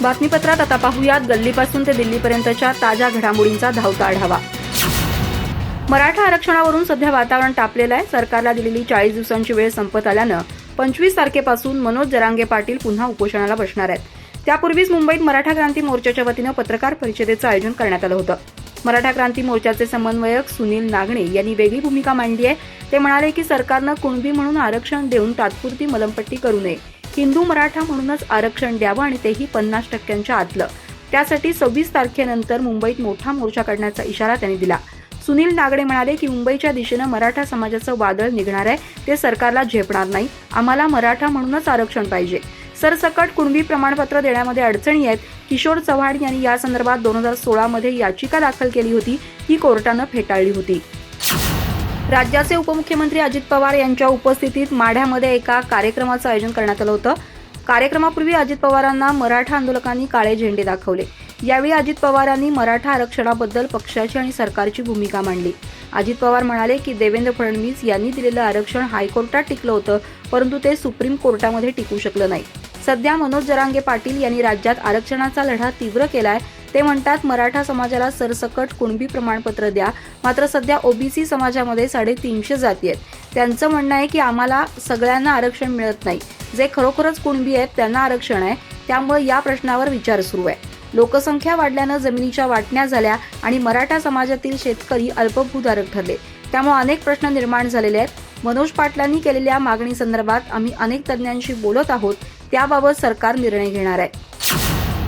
बातमीपत्रात आता पाहूयात गल्लीपासून ते दिल्लीपर्यंतच्या ताज्या घडामोडींचा धावता आढावा। मराठा आरक्षणावरून सध्या वातावरण तापलेलं आहे। सरकारला दिलेली 40 दिवसांची वेळ संपत आल्यानं 25 तारखेपासून मनोज जरांगे पाटील पुन्हा उपोषणाला बसणार आहेत। त्यापूर्वीच मुंबईत मराठा क्रांती मोर्चाच्या वतीनं पत्रकार परिषदेचं आयोजन करण्यात आलं होतं। मराठा क्रांती मोर्चाचे समन्वयक सुनील नागणे यांनी वेगळी भूमिका मांडली आहे। ते म्हणाले की सरकारनं कुणबी म्हणून आरक्षण देऊन तात्पुरती मलमपट्टी करू नये, हिंदू मराठा म्हणूनच आरक्षण द्यावं आणि तेही 50% आतलं। त्यासाठी 26 तारखेनंतर मुंबईत मोठा मोर्चा काढण्याचा इशारा त्यांनी दिला। सुनील नागणे म्हणाले की मुंबईच्या दिशेनं मराठा समाजाचं वादळ निघणार आहे, ते सरकारला झेपणार नाही। आम्हाला मराठा म्हणूनच आरक्षण पाहिजे। सरसकट कुणबी प्रमाणपत्र देण्यामध्ये अडचणी आहेत। किशोर चव्हाण यांनी या संदर्भात 2016 मध्ये याचिका दाखल केली होती, ती कोर्टानं फेटाळली होती। राज्याचे उपमुख्यमंत्री अजित पवार यांच्या उपस्थितीत माढ्यामध्ये एका कार्यक्रमाचं आयोजन करण्यात आलं होतं। कार्यक्रमापूर्वी अजित पवारांना मराठा आंदोलकांनी काळे झेंडे दाखवले। यावेळी अजित पवारांनी मराठा आरक्षणाबद्दल पक्षाची आणि सरकारची भूमिका मांडली। अजित पवार म्हणाले की देवेंद्र फडणवीस यांनी दिलेलं आरक्षण हायकोर्टात टिकलं होतं, परंतु ते सुप्रीम कोर्टामध्ये टिकू शकलं नाही। सध्या मनोज जरांगे पाटील यांनी राज्यात आरक्षणाचा लढा तीव्र केलाय। ते म्हणतात मराठा समाजाला सरसकट कुणबी प्रमाणपत्र द्या, मात्र सध्या ओबीसी समाजामध्ये 350 जाती आहेत। त्यांचं म्हणणं आहे की आम्हाला सगळ्यांना आरक्षण मिळत नाही, जे खरोखरच कुणबी आहेत त्यांना आरक्षण आहे। त्यामुळे या प्रश्नावर विचार सुरू आहे। लोकसंख्या वाढल्यानं जमिनीच्या वाटण्या झाल्या आणि मराठा समाजातील शेतकरी अल्पभूधारक ठरले, त्यामुळे अनेक प्रश्न निर्माण झालेले आहेत। मनोज पाटलांनी केलेल्या मागणीसंदर्भात आम्ही अनेक तज्ज्ञांशी बोलत आहोत, त्याबाबत सरकार निर्णय घेणार आहे।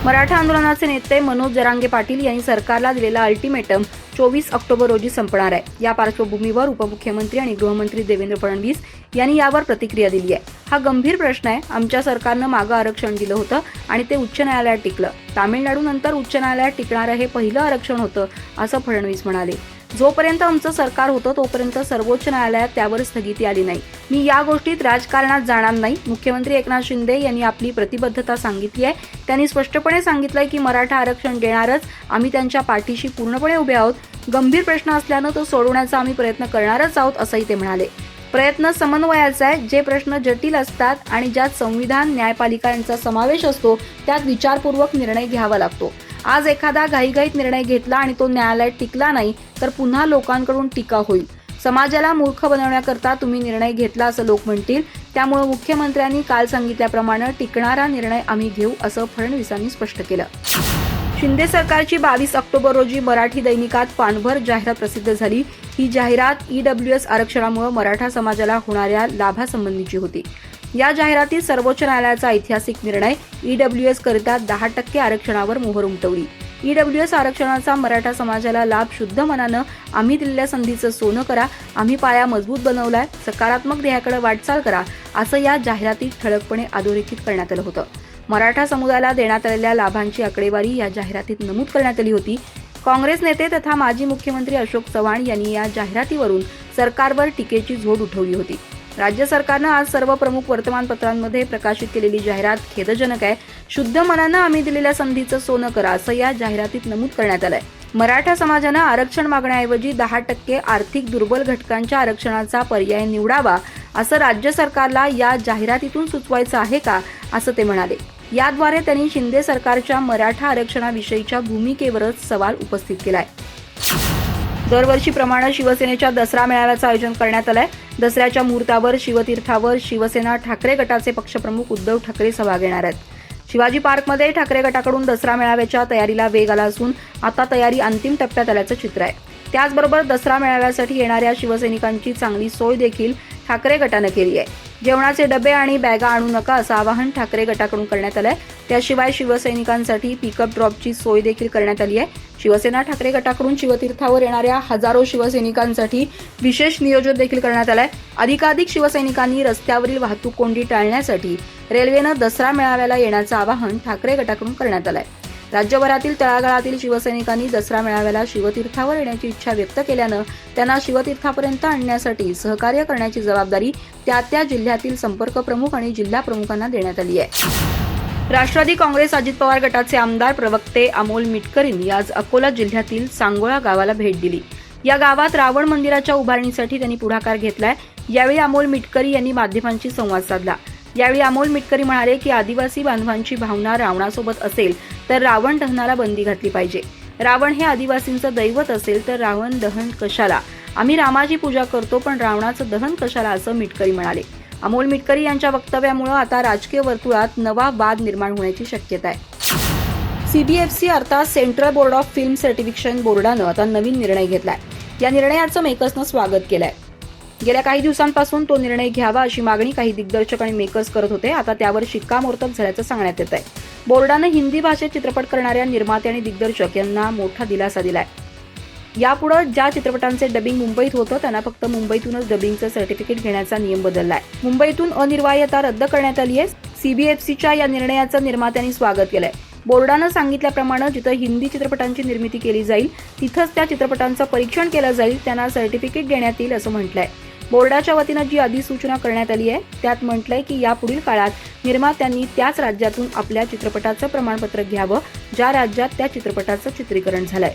मराठा आंदोलनाचे नेते मनोज जरांगे पाटील यांनी सरकारला दिलेला अल्टिमेटम 24 ऑक्टोबर रोजी संपणार आहे। या पार्श्वभूमीवर उपमुख्यमंत्री आणि गृहमंत्री देवेंद्र फडणवीस यांनी यावर प्रतिक्रिया दिली आहे। हा गंभीर प्रश्न आहे। आमच्या सरकारनं मागं आरक्षण दिलं होतं आणि ते उच्च न्यायालयात टिकलं। तामिळनाडूनंतर उच्च न्यायालयात टिकणारं हे पहिलं आरक्षण होतं, असं फडणवीस म्हणाले। जोपर्यंत आमचं सरकार होतं तोपर्यंत सर्वोच्च न्यायालयात त्यावर स्थगिती आली नाही। मी या गोष्टीत राजकारणात जाणार नाही। मुख्यमंत्री एकनाथ शिंदे यांनी आपली प्रतिबद्धता सांगितली आहे। त्यांनी स्पष्टपणे सांगितलंय की मराठा आरक्षण देणारच, आम्ही त्यांच्या पाठीशी पूर्णपणे उभे आहोत। गंभीर प्रश्न असल्यानं तो सोडवण्याचा आम्ही प्रयत्न करणारच आहोत, असंही ते म्हणाले। प्रयत्न समन्वयाचा आहे। जे प्रश्न जटिल असतात आणि ज्यात संविधान, न्यायपालिका यांचा समावेश असतो, त्यात विचारपूर्वक निर्णय घ्यावा लागतो। आज एखादा घाईघाईत निर्णय घेतला आणि तो न्यायालयात टिकला नाही तर पुन्हा लोकांकडून टीका होईल। समाजाला मूर्ख बनवण्याकरता तुम्ही निर्णय घेतला असं लोक म्हणतील। त्यामुळे मुख्यमंत्र्यांनी काल सांगितल्याप्रमाणे टिकणारा निर्णय आम्ही घेऊ, असं फडणवीसांनी स्पष्ट केलं। शिंदे सरकारची 22 ऑक्टोबर रोजी मराठी दैनिकात पानभर जाहिरात प्रसिद्ध झाली। ही जाहिरात ईडब्ल्यूएस आरक्षणामुळे मराठा समाजाला होणाऱ्या लाभासंबंधीची होती। या जाहिरातीत सर्वोच्च न्यायालयाचा ऐतिहासिक निर्णय ईडब्ल्यूएस करिता 10% आरक्षणावर मोहर उमटवली। ईडब्ल्यूएस आरक्षणाचा मराठा समाजाला लाभ शुद्ध मनानं आम्ही दिलेल्या संधीचं सोनं करा, आम्ही पाया मजबूत बनवलाय, सकारात्मक ध्येयाकडे वाटचाल करा, असं या जाहिरातीत ठळकपणे अधोरेखित करण्यात आलं होतं। मराठा समुदायाला देण्यात आलेल्या लाभांची आकडेवारी या जाहिरातीत नमूद करण्यात आली होती। काँग्रेस नेते तथा माजी मुख्यमंत्री अशोक चव्हाण यांनी या जाहिरातीवरून सरकारवर टीकेची झोड उठवली होती। राज्य सरकारनं आज सर्व प्रमुख वर्तमानपत्रांमध्ये प्रकाशित केलेली जाहिरात खेदजनक आहे। शुद्ध मनानं आम्ही दिलेल्या संधीचं सोनं करा, असं या जाहिरातीत नमूद करण्यात आलंय। मराठा समाजानं आरक्षण मागण्याऐवजी 10% आर्थिक दुर्बल घटकांच्या आरक्षणाचा पर्याय निवडावा, असं राज्य सरकारला या जाहिरातीतून सुचवायचं आहे का, असं ते म्हणाले। याद्वारे त्यांनी शिंदे सरकारच्या मराठा आरक्षणाविषयीच्या भूमिकेवरच सवाल उपस्थित केलाय। दरवर्षीप्रमाणे शिवसेनेच्या दसरा मेळाव्याचं आयोजन करण्यात आलंय। दसऱ्याच्या मुहूर्तावर शिवतीर्थावर शिवसेना ठाकरे गटाचे पक्षप्रमुख उद्धव ठाकरे सभा घेणार आहेत। शिवाजी पार्कमध्ये ठाकरे गटाकडून दसरा मेळाव्याच्या तयारीला वेग आला असून आता तयारी अंतिम टप्प्यात आल्याचं चित्र आहे। त्याचबरोबर दसरा मेळाव्यासाठी येणाऱ्या शिवसैनिकांची चांगली सोय देखील ठाकरे गटानं केली आहे। जेवणाचे डबे आणि बॅगा आणू नका असं आवाहन ठाकरे गटाकडून करण्यात आलंय। त्याशिवाय शिवसैनिकांसाठी पिकअप ड्रॉपची सोय देखील करण्यात आली आहे। शिवसेना ठाकरे गटाकडून शिवतीर्थावर येणाऱ्या हजारो शिवसैनिकांसाठी विशेष नियोजन देखील करण्यात आलंय। अधिकाधिक शिवसैनिकांनी रस्त्यावरील वाहतूक कोंडी टाळण्यासाठी रेल्वेनं दसरा मेळाव्याला येण्याचं आवाहन ठाकरे गटाकडून करण्यात आलंय। राज्यभरातील तळागाळातील शिवसैनिकांनी दसरा मेळाव्याला शिवतीर्थावर येण्याची इच्छा व्यक्त केल्यानं त्यांना शिवतीर्थापर्यंत आणण्यासाठी सहकार्य करण्याची जबाबदारी त्या जिल्ह्यातील संपर्क प्रमुख आणि जिल्हा प्रमुखांना देण्यात आली आहे। राष्ट्रवादी काँग्रेस अजित पवार गटाचे आमदार प्रवक्ते अमोल मिटकरींनी आज अकोला जिल्ह्यातील सांगोळा गावाला भेट दिली। या गावात रावण मंदिराच्या उभारणीसाठी त्यांनी पुढाकार घेतलाय। यावेळी अमोल मिटकरी यांनी माध्यमांशी संवाद साधला। यावेळी अमोल मिटकरी म्हणाले की आदिवासी बांधवांची भावना रावणासोबत असेल तर रावण दहनाला बंदी घातली पाहिजे. रावण हे आदिवासींचं दैवत असेल तर रावण दहन कशाला? आम्ही रामाची पूजा करतो पण रावणाचं दहन कशाला, असं मिटकरी म्हणाले. अमोल मिटकरी यांच्या वक्तव्यामुळे आता राजकीय वर्तुळात नवा वाद निर्माण होण्याची शक्यता आहे. CBFC अर्थात central board of film certification बोर्डानं आता नवीन निर्णय घेतलाय. या निर्णयाचं मेकर्सनं स्वागत केलंय. गेल्या काही दिवसांपासून तो निर्णय घ्यावा अशी मागणी काही दिग्दर्शक आणि मेकर्स करत होते. आता त्यावर शिक्कामोर्तब झाल्याचं सांगण्यात येत आहे. बोर्डानं हिंदी भाषेत चित्रपट करणाऱ्या निर्माते आणि दिग्दर्शक यांना मोठा दिलासा दिलाय. यापुढे ज्या चित्रपटांचे डबिंग मुंबईत होतं त्यांना फक्त मुंबईतूनच डबिंगचं सर्टिफिकेट घेण्याचा नियम बदललाय. मुंबईतून अनिर्वाह्यता रद्द करण्यात आली आहे. CBFCच्या या निर्णयाचं निर्मात्यांनी स्वागत केलंय. बोर्डानं सांगितल्याप्रमाणे जिथं हिंदी चित्रपटांची निर्मिती केली जाईल तिथंच त्या चित्रपटांचं परीक्षण केलं जाईल, त्यांना सर्टिफिकेट देण्यात येईल असं म्हटलंय. बोर्डाच्या वतीनं जी अधिसूचना करण्यात आली आहे त्यात म्हटलंय की यापुढील काळात निर्मात्यांनी त्याच राज्यातून आपल्या चित्रपटाचं प्रमाणपत्र घ्यावं ज्या राज्यात त्या चित्रपटाचं चित्रीकरण झालंय.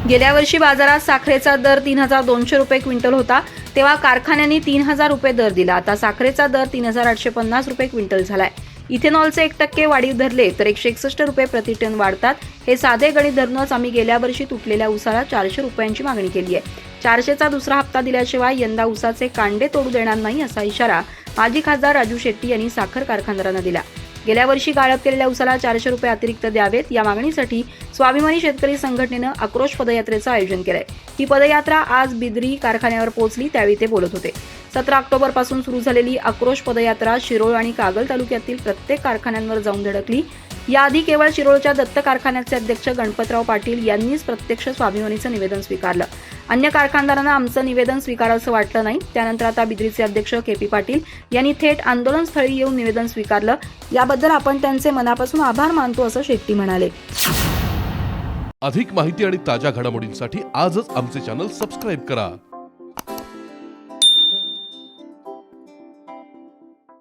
गेल्या वर्षी बाजारात साखरेचा दर 3,200 रुपये क्विंटल होता, तेव्हा कारखान्यांनी 3,000 रुपये दर दिला. आता साखरेचा दर 3,850 रुपये क्विंटल झालाय. इथेनॉलचे 1% वाढीव धरले तर 161 रुपये प्रति टन वाढतात. हे साधे गणित धरूनच आम्ही गेल्या वर्षी तुटलेल्या उसाला 400 रुपयांची मागणी केली आहे. 400चा दुसरा हप्ता दिल्याशिवाय यंदा उसाचे कांडे तोडू देणार नाही असा इशारा माजी खासदार राजू शेट्टी यांनी साखर कारखानदारांना दिला. गेल्या वर्षी गाळप केलेल्या उसाला 400 रुपये अतिरिक्त द्यावेत या मागणीसाठी स्वाभिमानी शेतकरी संघटनेनं आक्रोश पदयात्रेचं आयोजन केलंय. ही पदयात्रा आज बिदरी कारखान्यावर पोहोचली त्यावेळी ते बोलत होते. 17 ऑक्टोबरपासून सुरू झालेली आक्रोश पदयात्रा शिरोळ आणि कागल तालुक्यातील प्रत्येक कारखान्यांवर जाऊन धडकली. याआधी केवळ शिरोळच्या दत्त कारखान्याचे अध्यक्ष गणपतराव पाटील यांनीच प्रत्यक्ष स्वाभिमानीचं निवेदन स्वीकारलं. अन्य कारखानदारांना आमचं निवेदन स्वीकारावंसं वाटलं नाही. त्यानंतर आता बिद्रीचे अध्यक्ष KP पाटील यांनी थेट आंदोलनस्थळी येऊन निवेदन स्वीकारलं. याबद्दल आपण त्यांचे मनापासून आभार मानतो असं शेट्टी म्हणाले. अधिक माहिती आणि ताज्या घडामोडींसाठी आजच आमचे चॅनल सबस्क्राईब करा.